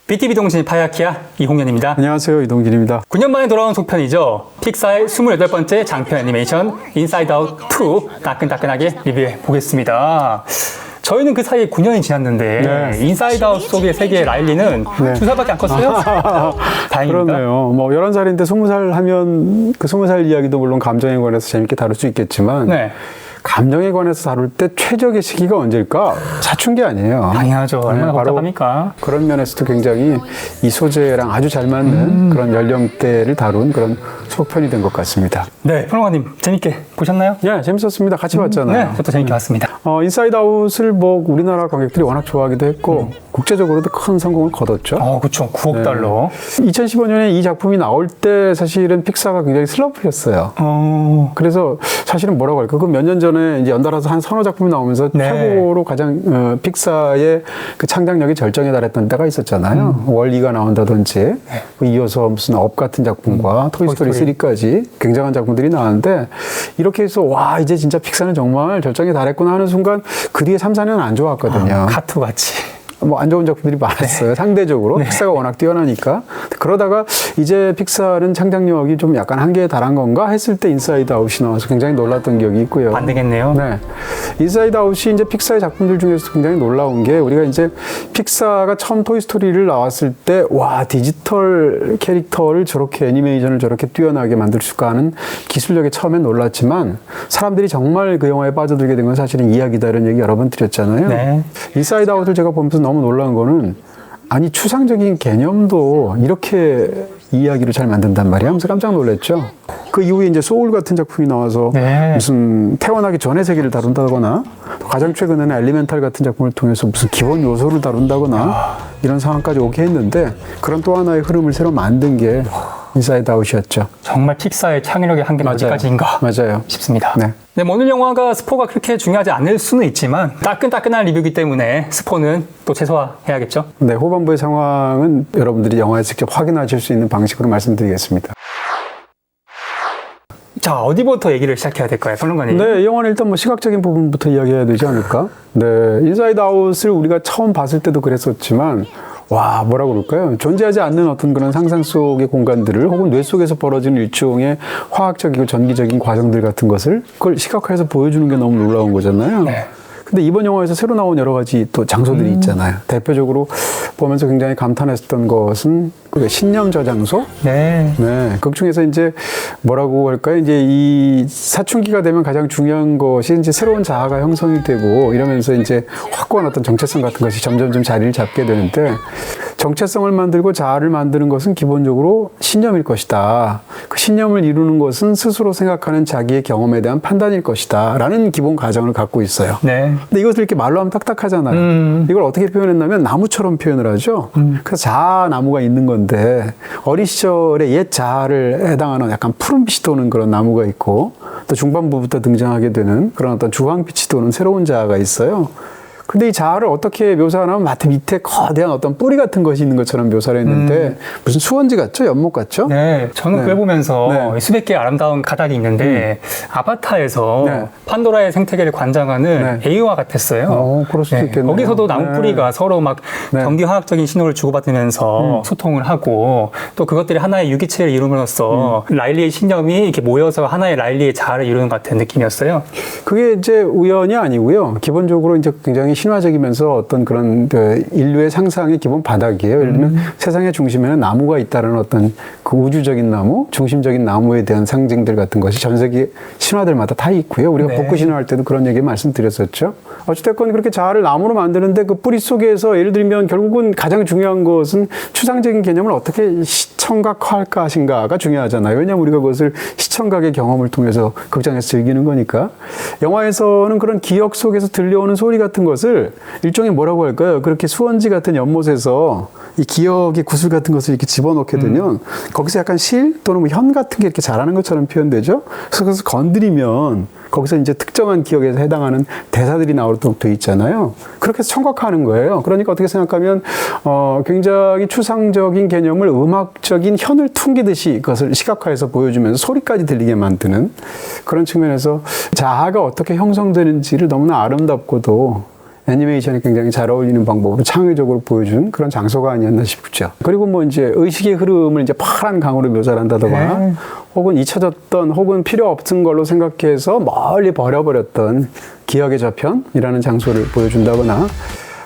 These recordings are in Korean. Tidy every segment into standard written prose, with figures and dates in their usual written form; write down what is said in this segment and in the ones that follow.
BTV 동신 파야키아 이홍현입니다. 안녕하세요, 이동진입니다. 9년 만에 돌아온 속편이죠. 픽사의 28번째 장편 애니메이션 인사이드 아웃 2 따끈따끈하게 리뷰해 보겠습니다. 저희는 그 사이에 9년이 지났는데 네. 인사이드 아웃 속의 세계의 라일리는 네. 2살밖에 안 컸어요? 다행입니다. 그러네요. 뭐 11살인데 20살 하면 그 20살 이야기도 물론 감정에 관해서 재밌게 다룰 수 있겠지만 네. 감정에 관해서 다룰 때 최적의 시기가 언제일까? 사춘기 아니에요. 당연하죠. 얼마나 바로 복잡합니까? 그런 면에서도 굉장히 이 소재랑 아주 잘 맞는 그런 연령대를 다룬 그런 속편이 된 것 같습니다. 네, 평론가님 재밌게 보셨나요? 예, 재밌었습니다. 같이 봤잖아요. 네, 저도 재밌게 봤습니다. 인사이드 아웃을 뭐 우리나라 관객들이 워낙 좋아하기도 했고 국제적으로도 큰 성공을 거뒀죠. 그렇죠. 9억 달러. 2015년에 이 작품이 나올 때 사실은 픽사가 굉장히 슬럼프였어요. 그래서 사실은 뭐라고 할까? 그 몇 년 전에 이제 연달아서 한 서너 작품이 나오면서 네. 최고로 가장 픽사의 그 창작력이 절정에 달했던 때가 있었잖아요. 월리가 나온다든지 그 이어서 무슨 업 같은 작품과 토이스토리 3까지 굉장한 작품들이 나왔는데 이렇게 해서 와 이제 진짜 픽사는 정말 절정에 달했구나 하는 순간 그 뒤에 3, 4년은 안 좋았거든요. 카투 같이. 뭐 안 좋은 작품들이 많았어요. 네. 상대적으로 네. 픽사가 워낙 뛰어나니까. 그러다가 이제 픽사는 창작력이 좀 약간 한계에 달한 건가 했을 때 인사이드 아웃이 나와서 굉장히 놀랐던 기억이 있고요. 안 되겠네요. 네. 인사이드 아웃이 이제 픽사의 작품들 중에서 굉장히 놀라운 게 우리가 이제 픽사가 처음 토이스토리를 나왔을 때 와 디지털 캐릭터를 저렇게 애니메이션을 저렇게 뛰어나게 만들 수가 하는 기술력에 처음엔 놀랐지만 사람들이 정말 그 영화에 빠져들게 된 건 사실은 이야기다 이런 얘기 여러 번 드렸잖아요. 네. 인사이드 아웃을 제가 보면서 너무 놀라운 거는 아니 추상적인 개념도 이렇게 이야기를 잘 만든단 말이야 하면서 깜짝 놀랐죠. 그 이후에 이제 소울 같은 작품이 나와서 네. 무슨 태어나기 전의 세계를 다룬다거나 가장 최근에는 엘리멘탈 같은 작품을 통해서 무슨 기본 요소를 다룬다거나 이런 상황까지 오게 했는데 그런 또 하나의 흐름을 새로 만든 게 인사이드 아웃이었죠. 정말 픽사의 창의력의 한계는 어디까지인가 맞아요. 싶습니다. 네. 네, 뭐 오늘 영화가 스포가 그렇게 중요하지 않을 수는 있지만 따끈따끈한 리뷰이기 때문에 스포는 또 최소화해야겠죠. 네, 후반부의 상황은 여러분들이 영화에서 직접 확인하실 수 있는 방식으로 말씀드리겠습니다. 자, 어디부터 얘기를 시작해야 될까요, 평론가님? 네, 이 영화는 일단 뭐 시각적인 부분부터 이야기해야 되지 않을까? 네, 인사이드 아웃을 우리가 처음 봤을 때도 그랬었지만 와, 뭐라고 그럴까요? 존재하지 않는 어떤 그런 상상 속의 공간들을 혹은 뇌 속에서 벌어지는 일종의 화학적이고 전기적인 과정들 같은 것을 그걸 시각화해서 보여주는 게 너무 놀라운 거잖아요. 네. 근데 이번 영화에서 새로 나온 여러 가지 또 장소들이 있잖아요. 대표적으로 보면서 굉장히 감탄했던 것은 그 신념 저장소. 네. 네. 극 중에서 이제 뭐라고 할까요? 이제 이 사춘기가 되면 가장 중요한 것이 이제 새로운 자아가 형성이 되고 이러면서 이제 확고한 어떤 정체성 같은 것이 점점 좀 자리를 잡게 되는데 정체성을 만들고 자아를 만드는 것은 기본적으로 신념일 것이다. 그 신념을 이루는 것은 스스로 생각하는 자기의 경험에 대한 판단일 것이다. 라는 기본 가정을 갖고 있어요. 네. 근데 이것을 이렇게 말로 하면 딱딱하잖아요. 이걸 어떻게 표현했냐면 나무처럼 표현을 하죠. 그래서 자아나무가 있는 건데 어린 시절의 옛 자아를 해당하는 약간 푸른빛이 도는 그런 나무가 있고 또 중반부부터 등장하게 되는 그런 어떤 주황빛이 도는 새로운 자아가 있어요. 근데 이 자아를 어떻게 묘사하냐면 마트 밑에 거대한 어떤 뿌리 같은 것이 있는 것처럼 묘사를 했는데 무슨 수원지 같죠? 연못 같죠? 네, 저는 그걸 보면서 네. 수백 개의 아름다운 가닥이 있는데 아바타에서 네. 판도라의 생태계를 관장하는 네. 에이와 같았어요. 그럴 수도 있겠네요. 거기서도 나무뿌리가 서로 막 네. 전기화학적인 신호를 주고받으면서 소통을 하고 또 그것들이 하나의 유기체를 이룸으로써 라일리의 신념이 이렇게 모여서 하나의 라일리의 자아를 이루는 것 같은 느낌이었어요. 그게 이제 우연이 아니고요. 기본적으로 이제 굉장히 신화적이면서 어떤 그런 그 인류의 상상의 기본 바닥이에요. 예를 들면 세상의 중심에는 나무가 있다는 어떤 그 우주적인 나무, 중심적인 나무에 대한 상징들 같은 것이 전 세계 신화들마다 다 있고요. 우리가 네. 복구 신화할 때도 그런 얘기 말씀드렸었죠. 어찌됐건 그렇게 자아를 나무로 만드는데 그 뿌리 속에서 예를 들면 결국은 가장 중요한 것은 추상적인 개념을 어떻게 시청각화할 것인가가 중요하잖아요. 왜냐하면 우리가 그것을 시청각의 경험을 통해서 극장에서 즐기는 거니까. 영화에서는 그런 기억 속에서 들려오는 소리 같은 것을 일종의 뭐라고 할까요? 그렇게 수원지 같은 연못에서 이 기억의 구슬 같은 것을 이렇게 집어넣게 되면 거기서 약간 실 또는 뭐 현 같은 게 이렇게 자라는 것처럼 표현되죠. 그래서 건드리면 거기서 이제 특정한 기억에 해당하는 대사들이 나오도록 돼 있잖아요. 그렇게 해서 청각화하는 거예요. 그러니까 어떻게 생각하면 굉장히 추상적인 개념을 음악적인 현을 퉁기듯이 그것을 시각화해서 보여주면서 소리까지 들리게 만드는 그런 측면에서 자아가 어떻게 형성되는지를 너무나 아름답고도 애니메이션이 굉장히 잘 어울리는 방법으로 창의적으로 보여준 그런 장소가 아니었나 싶죠. 그리고 뭐 이제 의식의 흐름을 이제 파란 강으로 묘사를 한다거나 혹은 잊혀졌던 혹은 필요 없던 걸로 생각해서 멀리 버려버렸던 기억의 저편이라는 장소를 보여준다거나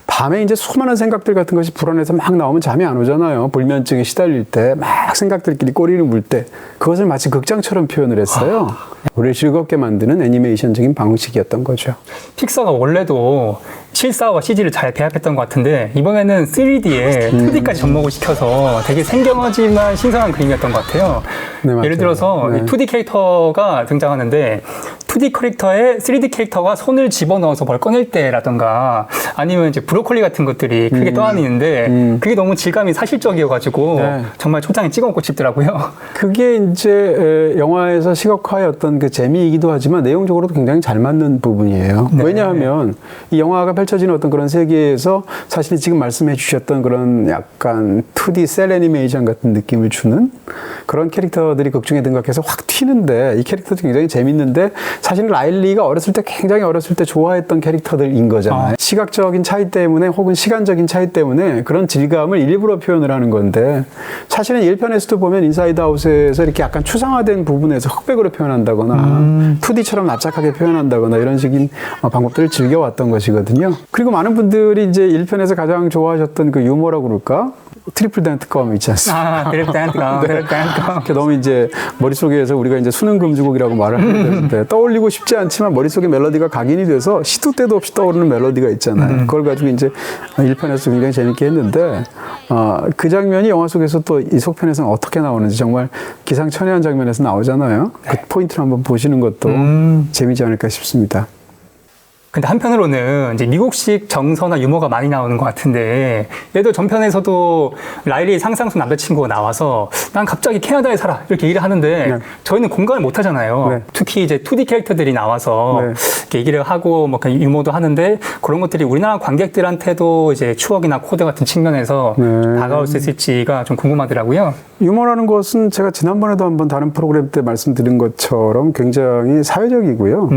밤에 이제 수많은 생각들 같은 것이 불안해서 막 나오면 잠이 안 오잖아요. 불면증에 시달릴 때 막 생각들끼리 꼬리를 물 때 그것을 마치 극장처럼 표현을 했어요. 우리를 즐겁게 만드는 애니메이션적인 방식이었던 거죠. 픽사가 원래도 실사와 CG를 잘 배합했던 것 같은데 이번에는 3D에 2D까지 접목을 시켜서 되게 생경하지만 신선한 그림이었던 것 같아요. 네, 맞아요. 예를 들어서 네. 이 2D 캐릭터가 등장하는데 2D 캐릭터에 3D 캐릭터가 손을 집어넣어서 뭘 꺼낼 때라던가 아니면 이제 브로콜리 같은 것들이 크게 떠다니는데 그게 너무 질감이 사실적이어가지고 네. 정말 초장에 찍어 먹고 싶더라고요. 그게 이제 영화에서 시각화의 어떤 그 재미이기도 하지만 내용적으로도 굉장히 잘 맞는 부분이에요. 네. 왜냐하면 이 영화가 펼쳐지는 어떤 그런 세계에서 사실 지금 말씀해 주셨던 그런 약간 2D 셀 애니메이션 같은 느낌을 주는 그런 캐릭터들이 극중에 등장해서 확 튀는데 이 캐릭터도 굉장히 재밌는데 사실 라일리가 어렸을 때 굉장히 어렸을 때 좋아했던 캐릭터들인 거잖아요. 시각적인 차이 때문에 혹은 시간적인 차이 때문에 그런 질감을 일부러 표현을 하는 건데 사실은 1편에서도 보면 인사이드 아웃에서 이렇게 약간 추상화된 부분에서 흑백으로 표현한다거나 2D처럼 납작하게 표현한다거나 이런 식인 방법들을 즐겨왔던 것이거든요. 그리고 많은 분들이 이제 1편에서 가장 좋아하셨던 그 유머라고 그럴까? 트리플 댄트껌 있지 않습니까? 드립 댄트가 이렇게 너무 이제 머릿속에서 우리가 이제 수능 금지곡이라고 말을 하게 되는데 떠올리고 싶지 않지만 머릿속에 멜로디가 각인이 돼서 시도 때도 없이 떠오르는 멜로디가 있잖아요. 그걸 가지고 이제 1편에서 굉장히 재밌게 했는데 그 장면이 영화 속에서 또 이 속편에서는 어떻게 나오는지 정말 기상천외한 장면에서 나오잖아요. 그 포인트를 한번 보시는 것도 재미지 않을까 싶습니다. 근데 한편으로는 이제 미국식 정서나 유머가 많이 나오는 것 같은데 얘도 전편에서도 라일리 상상속 남자친구가 나와서 난 갑자기 캐나다에 살아 이렇게 얘기를 하는데 네. 저희는 공감을 못 하잖아요. 네. 특히 이제 2D 캐릭터들이 나와서 네. 이렇게 얘기를 하고 뭐 그냥 유머도 하는데 그런 것들이 우리나라 관객들한테도 이제 추억이나 코드 같은 측면에서 다가올 수 있을지가 좀 궁금하더라고요. 유머라는 것은 제가 지난번에도 한번 다른 프로그램 때 말씀드린 것처럼 굉장히 사회적이고요.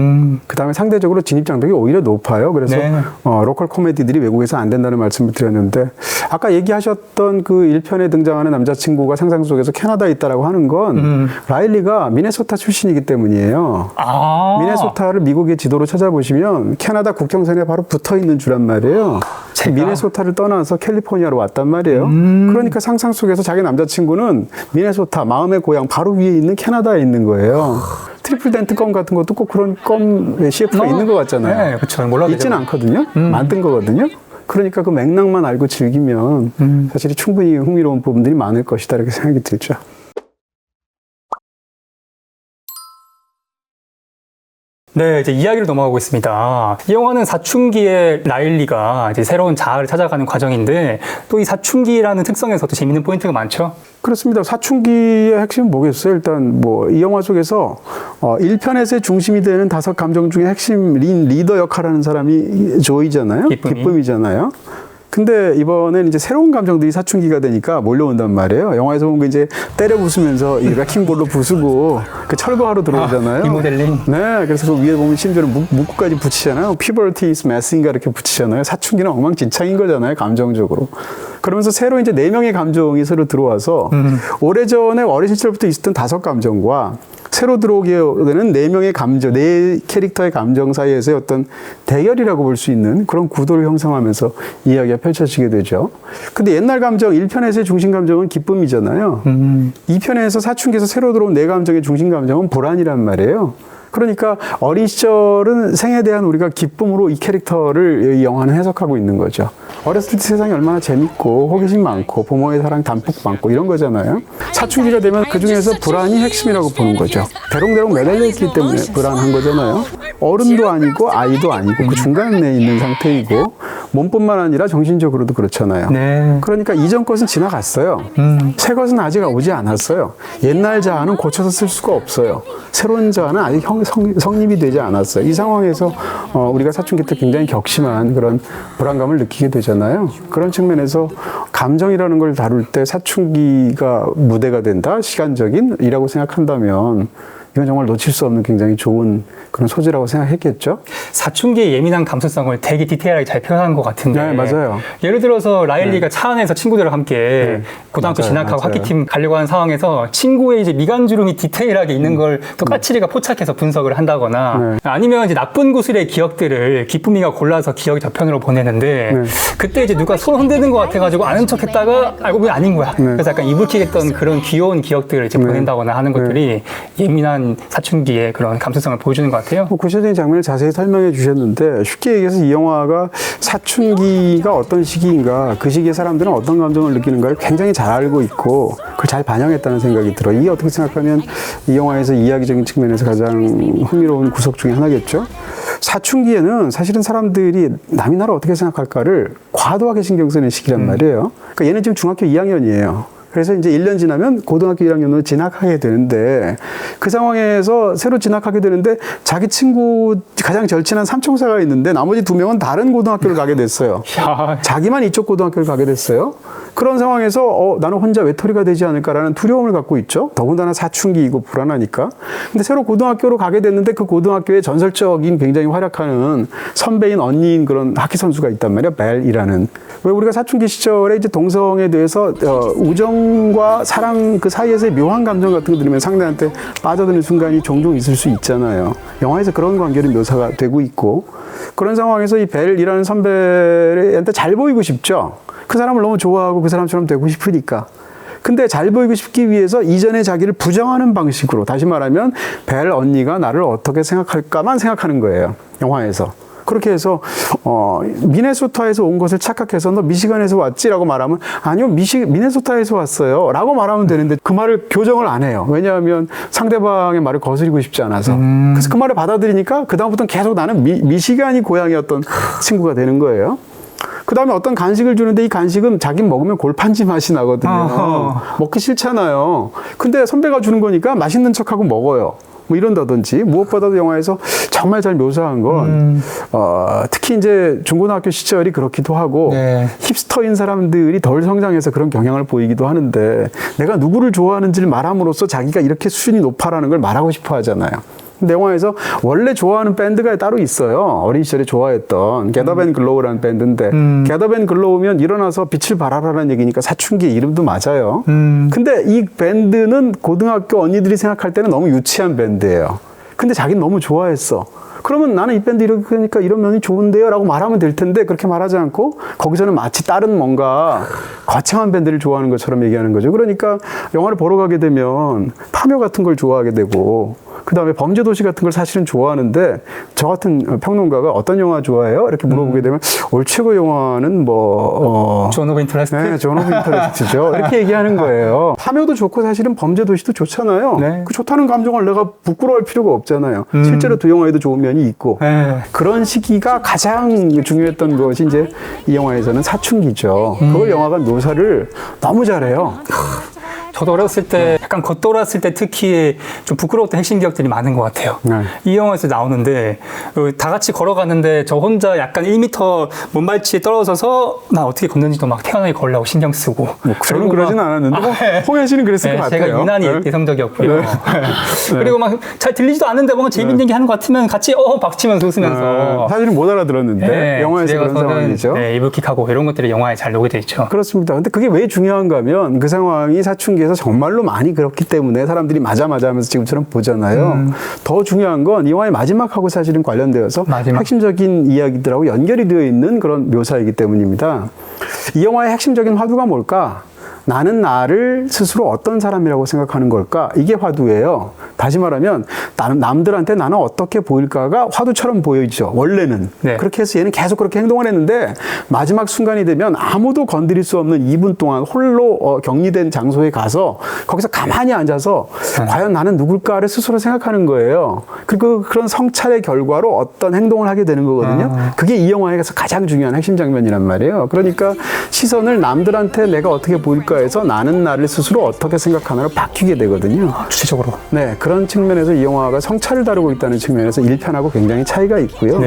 그 다음에 상대적으로 진입장벽이 오히려 높아요. 그래서 네. 로컬 코미디들이 외국에서 안 된다는 말씀을 드렸는데 아까 얘기하셨던 그 1편에 등장하는 남자친구가 상상 속에서 캐나다에 있다라고 하는 건 라일리가 미네소타 출신이기 때문이에요. 아. 미네소타를 미국의 지도로 찾아보시면 캐나다 국경선에 바로 붙어있는 주란 말이에요. 미네소타를 떠나서 캘리포니아로 왔단 말이에요. 그러니까 상상 속에서 자기 남자친구는 미네소타, 마음의 고향 바로 위에 있는 캐나다에 있는 거예요. 트리플 댄트 껌 같은 것도 꼭 그런 껌 CF가 있는 것 같잖아요. 네, 그렇죠. 몰라도 있지는 되죠. 않거든요. 만든 거거든요. 그러니까 그 맥락만 알고 즐기면 사실 충분히 흥미로운 부분들이 많을 것이다 이렇게 생각이 들죠. 네, 이제 이야기를 넘어가고 있습니다. 이 영화는 사춘기의 라일리가 이제 새로운 자아를 찾아가는 과정인데 또 이 사춘기라는 특성에서도 재밌는 포인트가 많죠. 그렇습니다. 사춘기의 핵심은 뭐겠어요? 일단 뭐 이 영화 속에서 1편에서의 중심이 되는 5 감정 중에 핵심 리더 역할하는 사람이 조이잖아요. 기쁨이잖아요. 근데 이번엔 이제 새로운 감정들이 사춘기가 되니까 몰려온단 말이에요. 영화에서 보면 이제 때려 부수면서 이 레킹볼로 부수고 그 철거하러 들어오잖아요. 리모델링. 네, 그래서 그 위에 보면 심지어는 문구까지 붙이잖아요. Puberty is mess인가 이렇게 붙이잖아요. 사춘기는 엉망진창인 거잖아요, 감정적으로. 그러면서 새로 이제 4명의 감정이 새로 들어와서 오래전에 어린 시절부터 있었던 5 감정과 새로 들어오게 되는 4명의 감정, 4캐릭터의 감정 사이에서의 어떤 대결이라고 볼 수 있는 그런 구도를 형성하면서 이야기가 펼쳐지게 되죠. 근데 옛날 감정, 1편에서의 중심 감정은 기쁨이잖아요. 2편에서 사춘기에서 새로 들어온 4감정의 중심 감정은 불안이란 말이에요. 그러니까 어린 시절은 생에 대한 우리가 기쁨으로 이 캐릭터를 이 영화는 해석하고 있는 거죠. 어렸을 때 세상이 얼마나 재밌고 호기심 많고 부모의 사랑 담뿍 많고 이런 거잖아요. 사춘기가 되면 그중에서 불안이 핵심이라고 보는 거죠. 대롱대롱 매달려 있기 때문에 불안한 거잖아요. 어른도 아니고 아이도 아니고 그 중간에 있는 상태이고 몸뿐만 아니라 정신적으로도 그렇잖아요. 네. 그러니까 이전 것은 지나갔어요. 새 것은 아직 오지 않았어요. 옛날 자아는 고쳐서 쓸 수가 없어요. 새로운 자아는 아직 성립이 되지 않았어요. 이 상황에서 우리가 사춘기 때 굉장히 격심한 그런 불안감을 느끼게 되잖아요. 그런 측면에서 감정이라는 걸 다룰 때 사춘기가 무대가 된다, 시간적인 이라고 생각한다면 이건 정말 놓칠 수 없는 굉장히 좋은 그런 소재라고 생각했겠죠. 사춘기의 예민한 감수성을 되게 디테일하게 잘 표현한 것 같은데. 네, 맞아요. 예를 들어서 라일리가 차 안에서 친구들과 함께 고등학교 맞아요, 진학하고 맞아요. 학기팀 가려고 하는 상황에서 친구의 이제 미간주름이 디테일하게 있는 걸 또 까칠이가 포착해서 분석을 한다거나 아니면 이제 나쁜 구슬의 기억들을 기쁨이가 골라서 기억 저편으로 보내는데 그때 이제 누가 손 흔드는 것 같아가지고 아는 척 했다가 알고 보니 아닌 거야. 그래서 약간 이불킥했던 그런 귀여운 기억들을 이제 보낸다거나 하는 것들이 예민한 사춘기의 그런 감수성을 보여주는 것 같아요. 구체적인 장면을 자세히 설명해 주셨는데 쉽게 얘기해서 이 영화가 사춘기가 어떤 시기인가 그 시기에 사람들은 어떤 감정을 느끼는가를 굉장히 잘 알고 있고 그걸 잘 반영했다는 생각이 들어요. 이게 어떻게 생각하면 이 영화에서 이야기적인 측면에서 가장 흥미로운 구석 중에 하나겠죠. 사춘기에는 사실은 사람들이 남이 나를 어떻게 생각할까를 과도하게 신경 쓰는 시기란 말이에요. 그러니까 얘는 지금 중학교 2학년이에요. 그래서 이제 1년 지나면 고등학교 1학년으로 진학하게 되는데 그 상황에서 새로 진학하게 되는데 자기 친구 가장 절친한 삼총사가 있는데 나머지 2명은 다른 고등학교를 가게 됐어요. 자기만 이쪽 고등학교를 가게 됐어요. 그런 상황에서 나는 혼자 외톨이가 되지 않을까라는 두려움을 갖고 있죠. 더군다나 사춘기이고 불안하니까. 근데 새로 고등학교로 가게 됐는데 그 고등학교에 전설적인 굉장히 활약하는 선배인 언니인 그런 하키 선수가 있단 말이에요. 벨이라는. 왜 우리가 사춘기 시절에 이제 동성에 대해서 우정과 사랑 그 사이에서의 묘한 감정 같은 거 들으면 상대한테 빠져드는 순간이 종종 있을 수 있잖아요. 영화에서 그런 관계를 묘사가 되고 있고 그런 상황에서 이 벨이라는 선배한테 잘 보이고 싶죠. 그 사람을 너무 좋아하고 그 사람처럼 되고 싶으니까. 근데 잘 보이고 싶기 위해서 이전의 자기를 부정하는 방식으로 다시 말하면 벨 언니가 나를 어떻게 생각할까만 생각하는 거예요. 영화에서. 그렇게 해서 미네소타에서 온 것을 착각해서 너 미시간에서 왔지? 라고 말하면 아니요 미네소타에서 왔어요 라고 말하면 되는데 그 말을 교정을 안 해요. 왜냐하면 상대방의 말을 거스리고 싶지 않아서. 그래서 그 말을 받아들이니까 그 다음부터는 계속 나는 미시간이 고향이었던 친구가 되는 거예요. 그 다음에 어떤 간식을 주는데 이 간식은 자기 먹으면 골판지 맛이 나거든요. 먹기 싫잖아요. 근데 선배가 주는 거니까 맛있는 척하고 먹어요. 뭐 이런다든지 무엇보다도 영화에서 정말 잘 묘사한 건 특히 이제 중고등학교 시절이 그렇기도 하고 힙스터인 사람들이 덜 성장해서 그런 경향을 보이기도 하는데 내가 누구를 좋아하는지를 말함으로써 자기가 이렇게 수준이 높아라는 걸 말하고 싶어 하잖아요. 근데 영화에서 원래 좋아하는 밴드가 따로 있어요. 어린 시절에 좋아했던 Get Up and Glow라는 밴드인데 Get Up and Glow면 일어나서 빛을 발하라는 얘기니까 사춘기 이름도 맞아요. 근데 이 밴드는 고등학교 언니들이 생각할 때는 너무 유치한 밴드예요. 근데 자기는 너무 좋아했어. 그러면 나는 이 밴드 이러니까 이런 면이 좋은데요 라고 말하면 될 텐데 그렇게 말하지 않고 거기서는 마치 다른 뭔가 거창한 밴드를 좋아하는 것처럼 얘기하는 거죠. 그러니까 영화를 보러 가게 되면 파묘 같은 걸 좋아하게 되고 그 다음에 범죄도시 같은 걸 사실은 좋아하는데 저 같은 평론가가 어떤 영화 좋아해요? 이렇게 물어보게 되면 올 최고 영화는 존 오브 인터레스트? 네, 존 오브 인터레스트죠. 이렇게 얘기하는 거예요. 파묘도 좋고 사실은 범죄도시도 좋잖아요. 네. 그 좋다는 감정을 내가 부끄러워할 필요가 없잖아요. 실제로 두 영화에도 좋은 면이 있고 그런 시기가 가장 중요했던 것이 이제 이 영화에서는 사춘기죠. 그걸 영화가 묘사를 너무 잘해요. 저도 어렸을 때 약간 겉돌았을 때 특히 좀 부끄러웠던 핵심 기억들이 많은 것 같아요. 이 영화에서 나오는데 다 같이 걸어가는데 저 혼자 약간 1m 먼발치에 떨어져서 나 어떻게 걷는지도 막 태연하게 걸으려고 신경 쓰고. 저는 그러진 않았는데 홍현 씨는 그랬을 것 같아요. 제가 유난히 예성적이었고요. 그리고 막 잘 들리지도 않는데 뭔가 재밌는 얘기 하는 것 같으면 같이 박치면서 웃으면서. 사실은 못 알아들었는데 영화에서 그런 상황이죠. 이불킥하고 이런 것들이 영화에 잘 녹여져 있죠. 그렇습니다. 근데 그게 왜 중요한가 하면 그 상황이 사춘기에서 정말로 많이 그렇기 때문에 사람들이 맞아 하면서 지금처럼 보잖아요. 더 중요한 건 이 영화의 마지막하고 사실은 관련되어서 핵심적인 이야기들하고 연결이 되어 있는 그런 묘사이기 때문입니다. 이 영화의 핵심적인 화두가 뭘까? 나는 나를 스스로 어떤 사람이라고 생각하는 걸까? 이게 화두예요. 다시 말하면 남들한테 나는 어떻게 보일까가 화두처럼 보이죠. 원래는. 그렇게 해서 얘는 계속 그렇게 행동을 했는데 마지막 순간이 되면 아무도 건드릴 수 없는 2분 동안 홀로 격리된 장소에 가서 거기서 가만히 앉아서 과연 나는 누굴까를 스스로 생각하는 거예요. 그리고 그런 성찰의 결과로 어떤 행동을 하게 되는 거거든요. 그게 이 영화에서 가장 중요한 핵심 장면이란 말이에요. 그러니까 시선을 남들한테 내가 어떻게 보일까 해서 나는 나를 스스로 어떻게 생각하나로 바뀌게 되거든요. 주체적으로. 네, 그런 측면에서 이 영화가 성찰을 다루고 있다는 측면에서 1편하고 굉장히 차이가 있고요.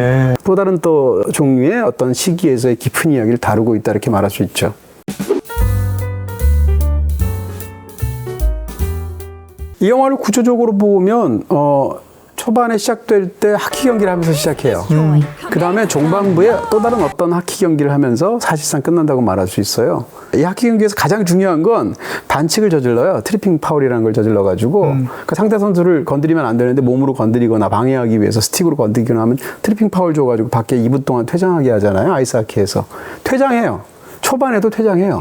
또 다른 또 종류의 어떤 시기에서의 깊은 이야기를 다루고 있다 이렇게 말할 수 있죠. 이 영화를 구조적으로 보면 초반에 시작될 때 하키 경기를 하면서 시작해요. 그 다음에 종반부에 또 다른 어떤 하키 경기를 하면서 사실상 끝난다고 말할 수 있어요. 이 하키 경기에서 가장 중요한 건 반칙을 저질러요. 트리핑 파울이라는 걸 저질러가지고 그 상대 선수를 건드리면 안 되는데 몸으로 건드리거나 방해하기 위해서 스틱으로 건드리거나 하면 트리핑 파울 줘가지고 밖에 2분 동안 퇴장하게 하잖아요. 아이스하키에서. 퇴장해요. 초반에도 퇴장해요.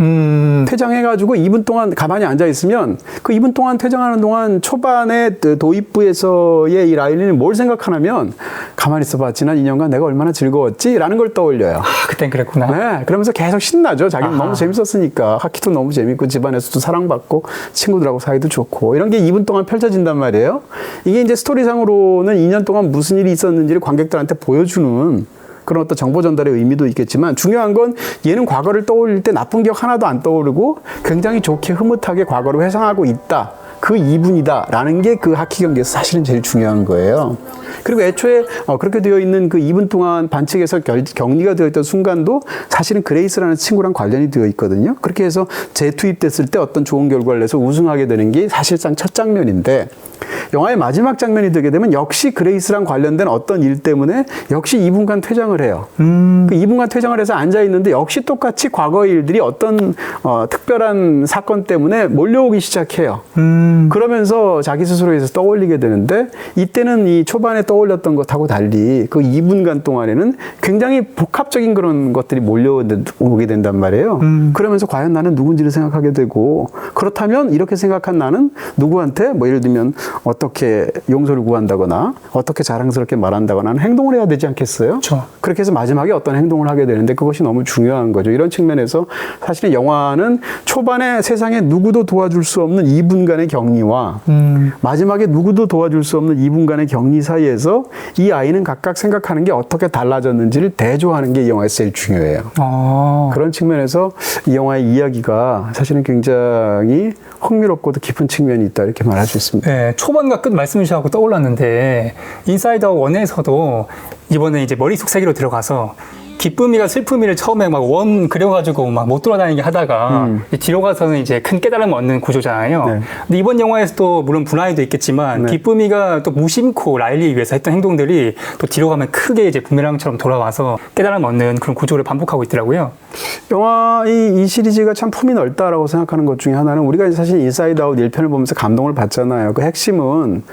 퇴장해가지고 2분 동안 가만히 앉아있으면 그 2분 동안 퇴장하는 동안 초반에 도입부에서의 이 라일리는 뭘 생각하냐면 가만히 있어봐. 지난 2년간 내가 얼마나 즐거웠지? 라는 걸 떠올려요. 그땐 그랬구나. 네, 그러면서 계속 신나죠. 자기는 너무 재밌었으니까. 하키도 너무 재밌고 집안에서도 사랑받고 친구들하고 사이도 좋고 이런 게 2분 동안 펼쳐진단 말이에요. 이게 이제 스토리상으로는 2년 동안 무슨 일이 있었는지를 관객들한테 보여주는 그런 어떤 정보 전달의 의미도 있겠지만 중요한 건 얘는 과거를 떠올릴 때 나쁜 기억 하나도 안 떠오르고 굉장히 좋게 흐뭇하게 과거를 회상하고 있다. 그 2분이다 라는 게 그 하키 경기에서 사실은 제일 중요한 거예요. 그리고 애초에 그렇게 되어 있는 그 2분 동안 반칙에서 격리가 되어 있던 순간도 사실은 그레이스라는 친구랑 관련이 되어 있거든요. 그렇게 해서 재투입됐을 때 어떤 좋은 결과를 내서 우승하게 되는 게 사실상 첫 장면인데 영화의 마지막 장면이 되게 되면 역시 그레이스랑 관련된 어떤 일 때문에 역시 2분간 퇴장을 해요. 그 2분간 퇴장을 해서 앉아있는데 역시 똑같이 과거의 일들이 어떤 특별한 사건 때문에 몰려오기 시작해요. 그러면서 자기 스스로에서 떠올리게 되는데 이때는 이 초반에 떠올렸던 것하고 달리 그 2분간 동안에는 굉장히 복합적인 그런 것들이 몰려오게 된단 말이에요. 그러면서 과연 나는 누군지를 생각하게 되고 그렇다면 이렇게 생각한 나는 누구한테 뭐 예를 들면 어떻게 용서를 구한다거나 어떻게 자랑스럽게 말한다거나 하는 행동을 해야 되지 않겠어요? 그렇죠. 그렇게 해서 마지막에 어떤 행동을 하게 되는데 그것이 너무 중요한 거죠. 이런 측면에서 사실은 영화는 초반에 세상에 누구도 도와줄 수 없는 2분간의 격리와 마지막에 누구도 도와줄 수 없는 2분간의 격리 사이에서 이 아이는 각각 생각하는 게 어떻게 달라졌는지를 대조하는 게 이 영화에서 제일 중요해요. 그런 측면에서 이 영화의 이야기가 사실은 굉장히 흥미롭고도 깊은 측면이 있다 이렇게 말할 수 있습니다. 네, 초반과 끝 말씀 주셔서 떠올랐는데 인사이드 아웃 1에서도 이번에 이제 머릿속 세계로 들어가서 기쁨이가 슬픔이를 처음에 막 원 그려가지고 막 못 돌아다니게 하다가 뒤로 가서는 이제 큰 깨달음을 얻는 구조잖아요. 네. 근데 이번 영화에서도 물론 불안이도 있겠지만 네. 기쁨이가 또 무심코 라일리 위해서 했던 행동들이 또 뒤로 가면 크게 이제 부메랑처럼 돌아와서 깨달음을 얻는 그런 구조를 반복하고 있더라고요. 영화 이 시리즈가 참 품이 넓다라고 생각하는 것 중에 하나는 우리가 사실 인사이드 아웃 1편을 보면서 감동을 받잖아요. 그 핵심은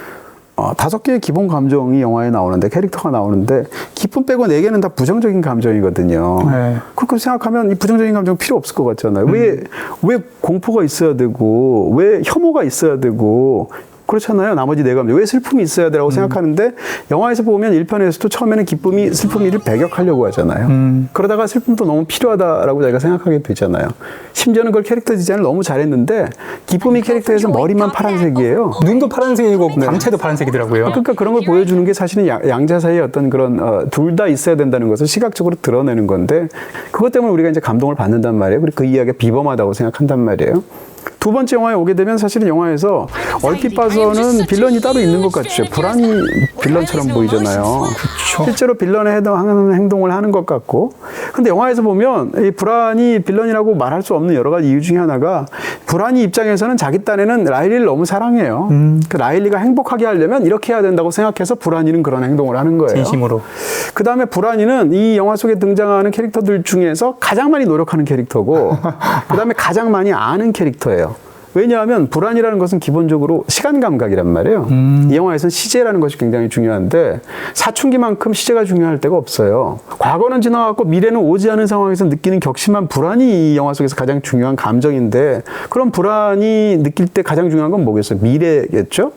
5개의 기본 감정이 영화에 나오는데 캐릭터가 나오는데 기쁨 빼고 4개는 다 부정적인 감정이거든요. 네. 그렇게 생각하면 이 부정적인 감정 필요 없을 것 같잖아요. 왜 공포가 있어야 되고 왜 혐오가 있어야 되고 그렇잖아요. 나머지 4감정. 왜 슬픔이 있어야 되라고 생각하는데 영화에서 보면 1편에서도 처음에는 기쁨이 슬픔이를 배격하려고 하잖아요. 그러다가 슬픔도 너무 필요하다라고 자기가 생각하게 되잖아요. 심지어는 그걸 캐릭터 디자인을 너무 잘했는데 기쁨이 캐릭터에서 머리만 파란색이에요. 눈도 파란색이고 광채도 파란색이더라고요. 그러니까 그런 걸 보여주는 게 사실은 양자 사이의 어떤 그런 둘 다 있어야 된다는 것을 시각적으로 드러내는 건데 그것 때문에 우리가 이제 감동을 받는단 말이에요. 그리고 그 이야기가 비범하다고 생각한단 말이에요. 두 번째 영화에 오게 되면 사실은 영화에서 얼핏 봐서는 빌런이 따로 있는 것 같죠. 불안이 빌런처럼 보이잖아요. 그렇죠. 실제로 빌런에 해당하는 행동을 하는 것 같고. 근데 영화에서 보면 이 불안이 빌런이라고 말할 수 없는 여러 가지 이유 중에 하나가 불안이 입장에서는 자기 딴에는 라일리를 너무 사랑해요. 그 라일리가 행복하게 하려면 이렇게 해야 된다고 생각해서 불안이는 그런 행동을 하는 거예요. 진심으로. 그 다음에 불안이는 이 영화 속에 등장하는 캐릭터들 중에서 가장 많이 노력하는 캐릭터고 그 다음에 가장 많이 아는 캐릭터예요. 왜냐하면 불안이라는 것은 기본적으로 시간 감각이란 말이에요. 이 영화에서는 시제라는 것이 굉장히 중요한데 사춘기만큼 시제가 중요할 때가 없어요. 과거는 지나갔고 미래는 오지 않은 상황에서 느끼는 격심한 불안이 이 영화 속에서 가장 중요한 감정인데 그럼 불안이 느낄 때 가장 중요한 건 뭐겠어요? 미래겠죠?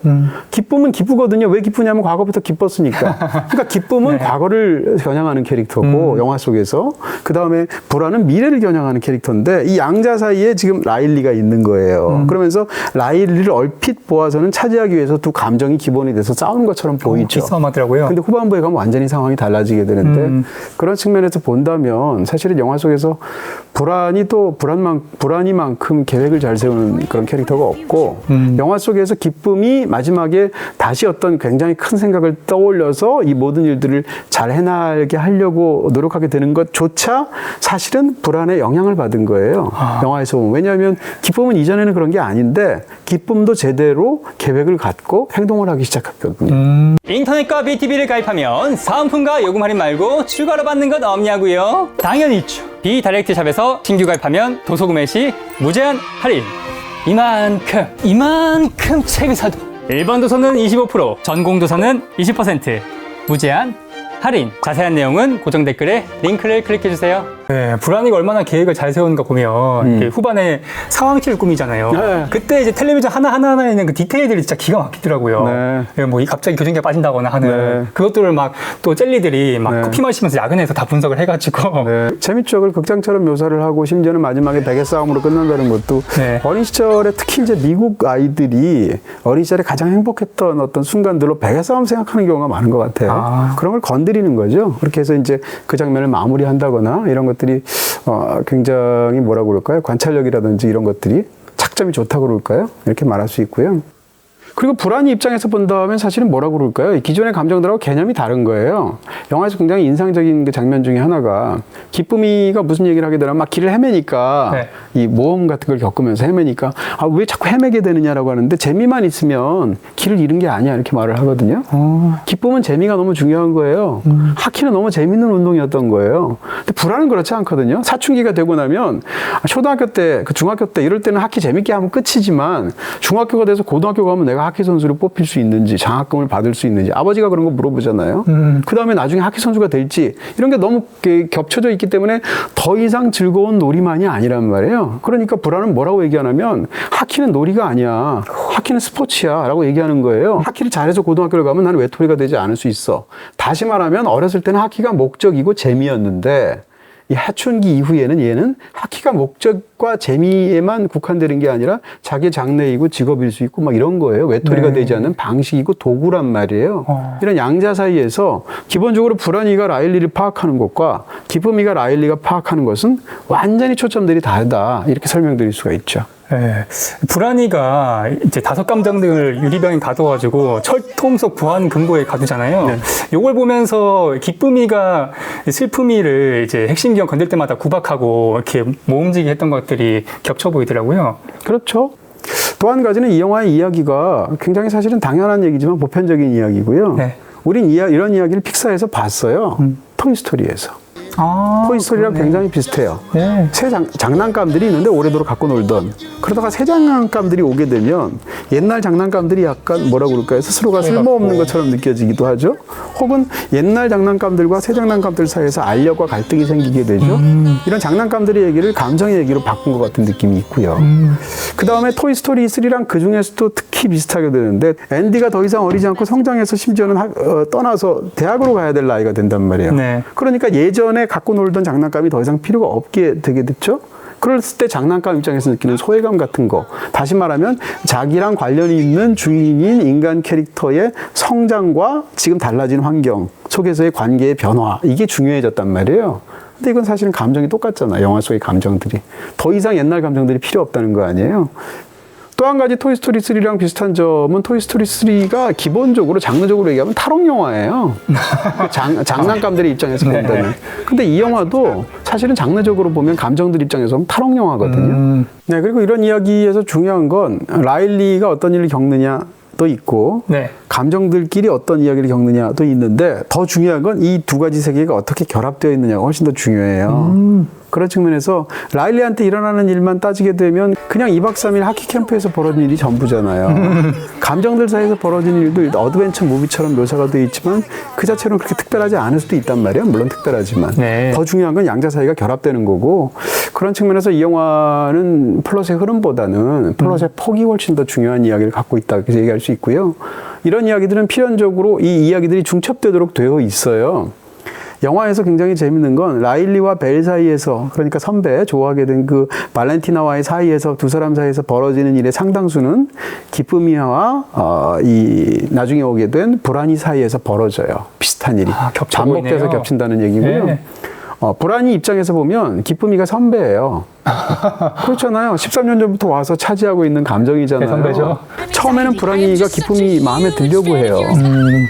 기쁨은 기쁘거든요. 왜 기쁘냐면 과거부터 기뻤으니까. 그러니까 기쁨은 네. 과거를 겨냥하는 캐릭터고 영화 속에서 그 다음에 불안은 미래를 겨냥하는 캐릭터인데 이 양자 사이에 지금 라일리가 있는 거예요. 그러면서 라일리를 얼핏 보아서는 차지하기 위해서 두 감정이 기본이 돼서 싸우는 것처럼 보이죠. 비싸움하더라고요. 근데 후반부에 가면 완전히 상황이 달라지게 되는데 그런 측면에서 본다면 사실은 영화 속에서 불안이만큼 계획을 잘 세우는 그런 캐릭터가 없고 영화 속에서 기쁨이 마지막에 다시 어떤 굉장히 큰 생각을 떠올려서 이 모든 일들을 잘 해나가게 하려고 노력하게 되는 것조차 사실은 불안에 영향을 받은 거예요. 영화에서 보면. 왜냐하면 기쁨은 이전에는 그런 게 게 아닌데 기쁨도 제대로 계획을 갖고 행동을 하기 시작했거든요. 인터넷과 BTV를 가입하면 사은품과 요금 할인 말고 추가로 받는 것 없냐고요? 당연히 있죠. 비다이렉트 샵에서 신규 가입하면 도서 구매 시 무제한 할인. 이만큼 책을 사도 일반 도서는 25%, 전공 도서는 20% 무제한 할인. 자세한 내용은 고정 댓글에 링크를 클릭해주세요. 네, 불안이가 얼마나 계획을 잘 세우는가 보면 이렇게 후반에 상황치를 꾸미잖아요. 네. 그때 이제 텔레비전 하나하나에 있는 그 디테일들이 진짜 기가 막히더라고요. 네. 뭐 갑자기 교정기가 빠진다거나 하는 네. 그것들을 막 또 젤리들이 막 네. 커피 마시면서 야근해서 다 분석을 해가지고 네. 재밌죠. 그걸 극장처럼 묘사를 하고 심지어는 마지막에 베개 싸움으로 끝난다는 것도 네. 어린 시절에 특히 이제 미국 아이들이 어린 시절에 가장 행복했던 어떤 순간들로 베개 싸움 생각하는 경우가 많은 것 같아요. 아. 그런 걸 건드리는 거죠. 그렇게 해서 이제 그 장면을 마무리한다거나 이런 것들이 굉장히 뭐라고 그럴까요? 관찰력이라든지 이런 것들이 착점이 좋다고 그럴까요? 이렇게 말할 수 있고요. 그리고 불안이 입장에서 본다면 사실은 뭐라고 그럴까요? 기존의 감정들하고 개념이 다른 거예요. 영화에서 굉장히 인상적인 그 장면 중에 하나가 기쁨이가 무슨 얘기를 하게 되냐면 막 길을 헤매니까 네. 이 모험 같은 걸 겪으면서 헤매니까 왜 자꾸 헤매게 되느냐라고 하는데 재미만 있으면 길을 잃은 게 아니야 이렇게 말을 하거든요. 기쁨은 재미가 너무 중요한 거예요. 하키는 너무 재밌는 운동이었던 거예요. 근데 불안은 그렇지 않거든요. 사춘기가 되고 나면 초등학교 때, 중학교 때 이럴 때는 하키 재밌게 하면 끝이지만 중학교가 돼서 고등학교 가면 내가 하키 선수를 뽑힐 수 있는지 장학금을 받을 수 있는지 아버지가 그런 거 물어보잖아요. 그 다음에 나중에 하키 선수가 될지 이런 게 너무 겹쳐져 있기 때문에 더 이상 즐거운 놀이만이 아니란 말이에요. 그러니까 불안은 뭐라고 얘기하냐면 하키는 놀이가 아니야. 하키는 스포츠야 라고 얘기하는 거예요. 하키를 잘해서 고등학교를 가면 나는 외톨이가 되지 않을 수 있어. 다시 말하면 어렸을 때는 하키가 목적이고 재미였는데 이 하춘기 이후에는 얘는 하키가 목적과 재미에만 국한되는 게 아니라 자기 장래이고 직업일 수 있고 막 이런 거예요. 외톨이가 되지 않는 방식이고 도구란 말이에요. 이런 양자 사이에서 기본적으로 불안이가 라일리를 파악하는 것과 기쁨이가 라일리가 파악하는 것은 완전히 초점들이 다르다. 이렇게 설명드릴 수가 있죠. 네. 불안이가 이제 5감정들 유리병에 가둬가지고 철통 속 부한 금고에 가두잖아요. 네. 요걸 보면서 기쁨이가 슬픔이를 이제 핵심 기억 건들 때마다 구박하고 이렇게 모음지기 했던 것들이 겹쳐 보이더라고요. 그렇죠. 또 한 가지는 이 영화의 이야기가 굉장히 사실은 당연한 얘기지만 보편적인 이야기고요. 네. 우린 이런 이야기를 픽사에서 봤어요. 토이스토리에서. 토이스토리랑 그러네. 굉장히 비슷해요. 네. 새 장난감들이 있는데 오래도록 갖고 놀던. 그러다가 새 장난감들이 오게 되면 옛날 장난감들이 약간 뭐라고 그럴까요? 스스로가 쓸모없는 것처럼 느껴지기도 하죠. 혹은 옛날 장난감들과 새 장난감들 사이에서 알력과 갈등이 생기게 되죠. 이런 장난감들의 얘기를 감정의 얘기로 바꾼 것 같은 느낌이 있고요. 그 다음에 토이스토리 3랑 그 중에서도 특히 비슷하게 되는데 앤디가 더 이상 어리지 않고 성장해서 심지어는 떠나서 대학으로 가야 될 나이가 된단 말이에요. 네. 그러니까 예전에 갖고 놀던 장난감이 더 이상 필요가 없게 되게 됐죠. 그랬을 때 장난감 입장에서 느끼는 소외감 같은 거. 다시 말하면 자기랑 관련이 있는 주인인 인간 캐릭터의 성장과 지금 달라진 환경 속에서의 관계의 변화. 이게 중요해졌단 말이에요. 근데 이건 사실은 감정이 똑같잖아. 영화 속의 감정들이. 더 이상 옛날 감정들이 필요 없다는 거 아니에요. 또 한 가지 토이스토리 3랑 비슷한 점은 토이스토리 3가 기본적으로 장르적으로 얘기하면 탈옥 영화예요. 장난감들의 입장에서 본다면. 근데 이 영화도 사실은 장르적으로 보면 감정들 입장에서는 탈옥 영화거든요. 네, 그리고 이런 이야기에서 중요한 건 라일리가 어떤 일을 겪느냐도 있고 네. 감정들끼리 어떤 이야기를 겪느냐도 있는데 더 중요한 건 이 두 가지 세계가 어떻게 결합되어 있느냐가 훨씬 더 중요해요. 그런 측면에서 라일리한테 일어나는 일만 따지게 되면 그냥 2박 3일 하키 캠프에서 벌어진 일이 전부잖아요. 감정들 사이에서 벌어진 일도 어드벤처 무비처럼 묘사가 되어 있지만 그 자체로는 그렇게 특별하지 않을 수도 있단 말이에요. 물론 특별하지만. 네. 더 중요한 건 양자 사이가 결합되는 거고 그런 측면에서 이 영화는 플롯의 흐름보다는 플롯의 폭이 훨씬 더 중요한 이야기를 갖고 있다. 그래서 얘기할 수 있고요. 이런 이야기들은 필연적으로 이 이야기들이 중첩되도록 되어 있어요. 영화에서 굉장히 재밌는 건 라일리와 벨 사이에서 그러니까 선배 좋아하게 된 그 발렌티나와의 사이에서 두 사람 사이에서 벌어지는 일의 상당수는 기쁨이와 이 나중에 오게 된 불안이 사이에서 벌어져요. 비슷한 일이 반복돼서 겹친다는 얘기고요. 네. 불안이 입장에서 보면 기쁨이가 선배예요. 그렇잖아요. 13년 전부터 와서 차지하고 있는 감정이잖아요. 선배죠. 처음에는 불안이가 기쁨이 마음에 들려고 해요.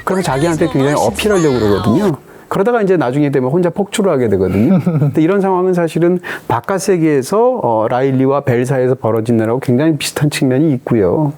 그러면 자기한테 굉장히 어필하려고 그러거든요. 그러다가 이제 나중에 되면 혼자 폭주를 하게 되거든요. 근데 이런 상황은 사실은 바깥 세계에서 라일리와 벨 사이에서 벌어진 일하고 굉장히 비슷한 측면이 있고요.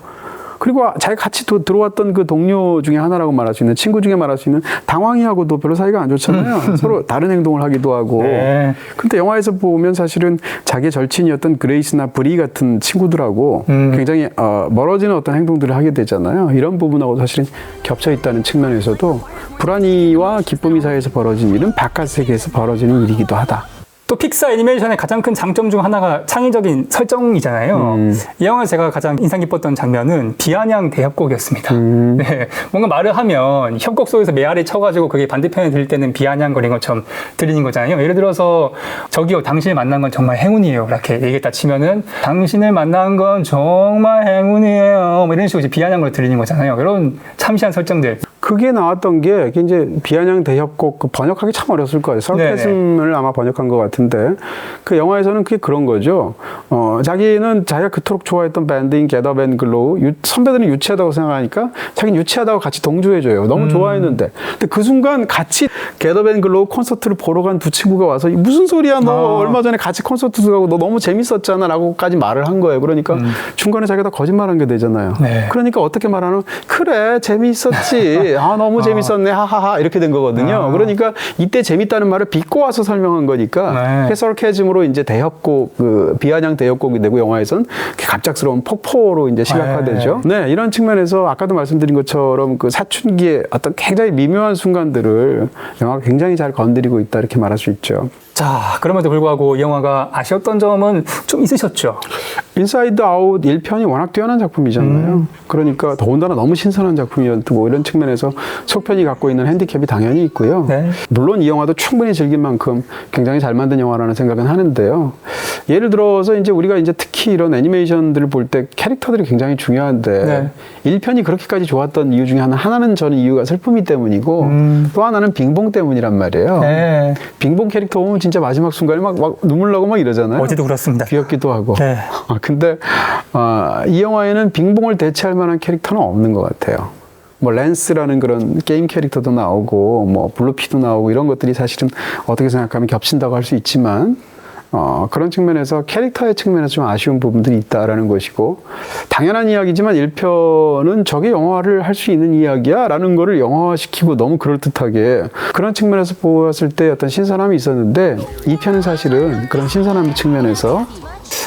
그리고 자기가 같이 들어왔던 그 동료 중에 하나라고 말할 수 있는, 친구 중에 말할 수 있는 당황이하고도 별로 사이가 안 좋잖아요. 서로 다른 행동을 하기도 하고. 네. 근데 영화에서 보면 사실은 자기의 절친이었던 그레이스나 브리 같은 친구들하고 굉장히 멀어지는 어떤 행동들을 하게 되잖아요. 이런 부분하고 사실은 겹쳐 있다는 측면에서도 불안이와 기쁨이 사이에서 벌어진 일은 바깥 세계에서 벌어지는 일이기도 하다. 또 픽사 애니메이션의 가장 큰 장점 중 하나가 창의적인 설정이잖아요. 이 영화에서 제가 가장 인상 깊었던 장면은 비아냥 대협곡이었습니다. 네, 뭔가 말을 하면 협곡 속에서 메아리 쳐가지고 그게 반대편에 들릴 때는 비아냥거리는 것처럼 들리는 거잖아요. 예를 들어서 저기요, 당신을 만난 건 정말 행운이에요, 이렇게 얘기했다 치면은 당신을 만난 건 정말 행운이에요, 뭐 이런 식으로 이제 비아냥으로 들리는 거잖아요. 이런 참신한 설정들. 그게 나왔던 게 이제 비아냥 대협곡, 그 번역하기 참 어렸을 거예요. 설패슴을 아마 번역한 것 같은데, 그 영화에서는 그게 그런 거죠. 자기는 자기가 그토록 좋아했던 밴드인 Get Up and Glow, 선배들은 유치하다고 생각하니까 자기는 유치하다고 같이 동조해줘요. 너무 좋아했는데. 근데 그 순간 같이 Get Up and Glow 콘서트를 보러 간 두 친구가 와서 무슨 소리야, 너 얼마 전에 같이 콘서트도 가고 너 너무 재밌었잖아 라고까지 말을 한 거예요. 그러니까 중간에 자기가 다 거짓말한 게 되잖아요. 네. 그러니까 어떻게 말하는, 그래 재밌었지, 너무 재밌었네, 하하하, 이렇게 된 거거든요. 그러니까 이때 재밌다는 말을 빚고 와서 설명한 거니까 해설캐즘으로 이제 대협곡, 그 비아냥 대협곡이 되고 영화에서는 갑작스러운 폭포로 이제 시각화되죠. 네, 이런 측면에서 아까도 말씀드린 것처럼 그 사춘기의 어떤 굉장히 미묘한 순간들을 영화가 굉장히 잘 건드리고 있다, 이렇게 말할 수 있죠. 자, 그럼에도 불구하고 이 영화가 아쉬웠던 점은 좀 있으셨죠? 인사이드 아웃 1편이 워낙 뛰어난 작품이잖아요. 그러니까 더군다나 너무 신선한 작품이었고, 이런 측면에서 속편이 갖고 있는 핸디캡이 당연히 있고요. 네. 물론 이 영화도 충분히 즐길 만큼 굉장히 잘 만든 영화라는 생각은 하는데요. 예를 들어서 이제 우리가 이제 특히 이런 애니메이션들을 볼 때 캐릭터들이 굉장히 중요한데 1편이 그렇게까지 좋았던 이유 중에 하나는 저는 이유가 슬픔이 때문이고 또 하나는 빙봉 때문이란 말이에요. 네. 빙봉 캐릭터 보면 진짜 마지막 순간에 막 눈물 나고 막 이러잖아요. 어제도 그렇습니다. 귀엽기도 하고. 네. 근데 이 영화에는 빙봉을 대체할 만한 캐릭터는 없는 것 같아요. 뭐 랜스라는 그런 게임 캐릭터도 나오고 뭐 블루피도 나오고 이런 것들이 사실은 어떻게 생각하면 겹친다고 할 수 있지만 그런 측면에서 캐릭터의 측면에서 좀 아쉬운 부분들이 있다라는 것이고, 당연한 이야기지만 1편은 저게 영화를 할 수 있는 이야기야 라는 거를 영화화시키고 너무 그럴듯하게, 그런 측면에서 보았을 때 어떤 신선함이 있었는데 2편은 사실은 그런 신선함 측면에서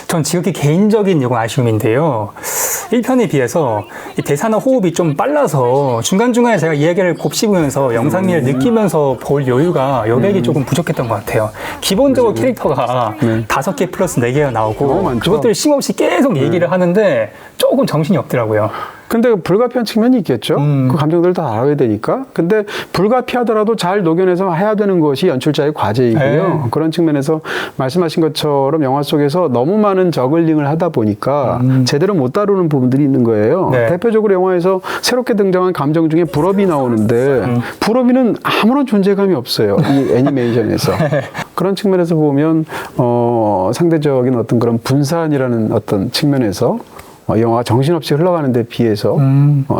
전 지극히 개인적인 이건 아쉬움인데요. 1편에 비해서 이 대사나 호흡이 좀 빨라서 중간중간에 제가 이야기를 곱씹으면서 영상미를 느끼면서 볼 여유가 여백이 조금 부족했던 것 같아요. 기본적으로 캐릭터가 5개 플러스 4개가 나오고 그것들을 쉼없이 계속 얘기를 하는데 조금 정신이 없더라고요. 근데 불가피한 측면이 있겠죠. 그 감정들을 다 알아야 되니까. 근데 불가피하더라도 잘 녹여내서 해야 되는 것이 연출자의 과제이고요. 그런 측면에서 말씀하신 것처럼 영화 속에서 너무 많은 저글링을 하다 보니까 제대로 못 다루는 부분들이 있는 거예요. 대표적으로 영화에서 새롭게 등장한 감정 중에 불업이 나오는데 불업이는 아무런 존재감이 없어요, 이 애니메이션에서. 그런 측면에서 보면 상대적인 어떤 그런 분산이라는 어떤 측면에서 영화가 정신없이 흘러가는 데 비해서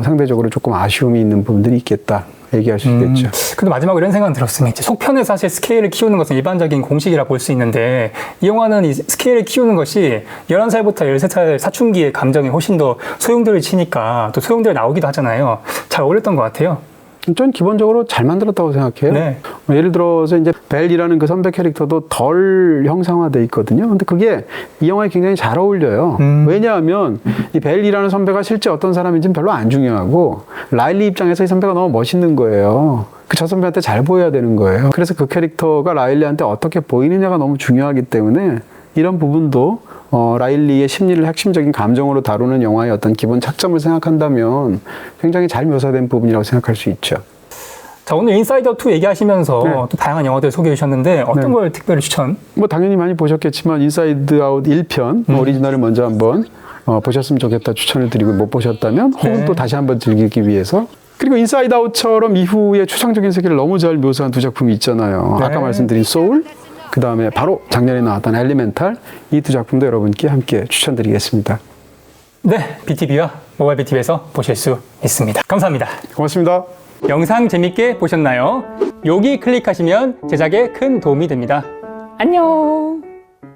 상대적으로 조금 아쉬움이 있는 부분들이 있겠다 얘기할 수 있겠죠. 근데 마지막으로 이런 생각은 들었습니다. 이제 속편에 사실 스케일을 키우는 것은 일반적인 공식이라 볼 수 있는데 이 영화는 이 스케일을 키우는 것이 11살부터 13살 사춘기의 감정이 훨씬 더 소용돌이를 치니까 또 소용돌이 나오기도 하잖아요. 잘 어울렸던 것 같아요. 전 기본적으로 잘 만들었다고 생각해요. 네. 예를 들어서 이제 벨이라는 그 선배 캐릭터도 덜 형상화돼 있거든요. 근데 그게 이 영화에 굉장히 잘 어울려요. 왜냐하면 이 벨이라는 선배가 실제 어떤 사람인지는 별로 안 중요하고 라일리 입장에서 이 선배가 너무 멋있는 거예요. 저 선배한테 잘 보여야 되는 거예요. 그래서 그 캐릭터가 라일리한테 어떻게 보이느냐가 너무 중요하기 때문에 이런 부분도 라일리의 심리를 핵심적인 감정으로 다루는 영화의 어떤 기본 착점을 생각한다면 굉장히 잘 묘사된 부분이라고 생각할 수 있죠. 자, 오늘 인사이더2 얘기하시면서 또 다양한 영화들 소개해 주셨는데 어떤 걸 특별히 추천? 뭐 당연히 많이 보셨겠지만 인사이드 아웃 1편 오리지널을 먼저 한번 보셨으면 좋겠다 추천을 드리고, 못 보셨다면 혹은 또 다시 한번 즐기기 위해서. 그리고 인사이드 아웃처럼 이후의 추상적인 세계를 너무 잘 묘사한 두 작품이 있잖아요. 아까 말씀드린 소울, 그 다음에 바로 작년에 나왔던 엘리멘탈, 이 두 작품도 여러분께 함께 추천드리겠습니다. 네, BTV와 모바일 BTV에서 보실 수 있습니다. 감사합니다. 고맙습니다. 영상 재밌게 보셨나요? 여기 클릭하시면 제작에 큰 도움이 됩니다. 안녕!